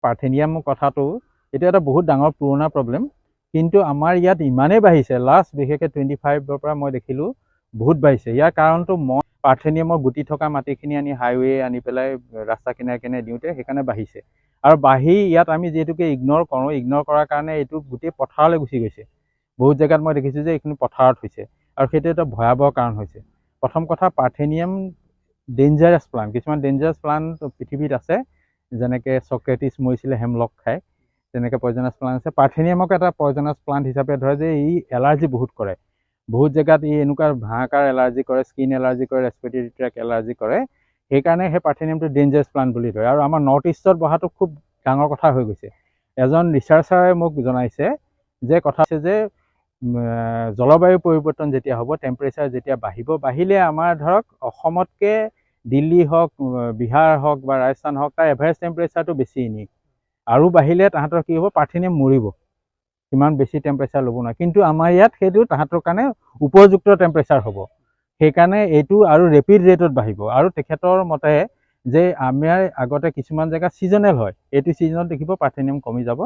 Parthenium কথাটো এইটো এটা বহুত ডাঙৰ পুৰণা প্ৰব্লেম, কিন্তু আমাৰ ইয়াত ইমানেই বাঢ়িছে, লাষ্ট বিশেষকৈ 25ৰ পৰা মই দেখিলোঁ বহুত বাঢ়িছে। ইয়াৰ কাৰণটো মই পাৰ্থেনিয়ামৰ গুটি থকা মাটিখিনি আনি হাইৱে আনি পেলাই ৰাস্তা কিনাৰে কিনাৰে দিওঁতে সেইকাৰণে বাঢ়িছে। আৰু বাঢ়ি ইয়াত আমি যিহেতুকে ইগন'ৰ কৰাৰ কাৰণে এইটো গোটেই পথাৰলৈ গুচি গৈছে। বহুত জেগাত মই দেখিছোঁ যে এইখিনি পথাৰত হৈছে, আৰু সেইটো এটা ভয়াৱহ কাৰণ হৈছে। প্ৰথম কথা, পাৰ্থেনিয়াম ডেঞ্জাৰাছ প্লাণ্ট, কিছুমান ডেঞ্জাৰাছ প্লাণ্ট পৃথিৱীত আছে, যেনেকৈ চক্ৰেটিছ মৰিছিলে হেমলক খাই, তেনেকৈ পয়জনাছ প্লাণ্ট আছে। পাৰ্থেনিয়ামক এটা পয়জনাছ প্লাণ্ট হিচাপে ধৰে যে ই এলাৰ্জি বহুত কৰে। বহুত জেগাত ই এনেকুৱা হাহাকাৰ এলাৰ্জি কৰে, স্কিন এলাৰ্জি কৰে, ৰেছপিৰেটৰী ট্ৰেক এলাৰ্জি কৰে। সেইকাৰণে সেই পাৰ্থেনিয়ামটো ডেঞ্জাৰাছ প্লাণ্ট বুলি ধৰে। আৰু আমাৰ নৰ্থ ইষ্টত বহাটো খুব ডাঙৰ কথা হৈ গৈছে। এজন ৰিচাৰ্চাৰে মোক জনাইছে যে কথা আছে যে জলবায়ু পৰিৱৰ্তন যেতিয়া হ'ব, টেম্পাৰেচাৰ যেতিয়া বাঢ়িলে আমাৰ ধৰক অসমতকৈ দিল্লী হওক, বিহাৰ হওক বা ৰাজস্থান হওক, তাৰ এভাৰেজ টেম্পাৰেচাৰটো বেছি এনেই। আৰু বাঢ়িলে তাহাঁতৰ কি হ'ব, পাৰ্থেনিয়াম মৰিব, ইমান বেছি টেম্পাৰেচাৰ ল'ব নোৱাৰে। কিন্তু আমাৰ ইয়াত সেইটো তাহাঁতৰ কাৰণে উপযুক্ত টেম্পাৰেচাৰ হ'ব। সেইকাৰণে এইটো আৰু ৰেপিড ৰেটত বাঢ়িব। আৰু তেখেতৰ মতে যে আমাৰ আগতে কিছুমান জেগা ছিজনেল হয়, এইটো ছিজনত দেখিব পাৰ্থেনিয়াম কমি যাব।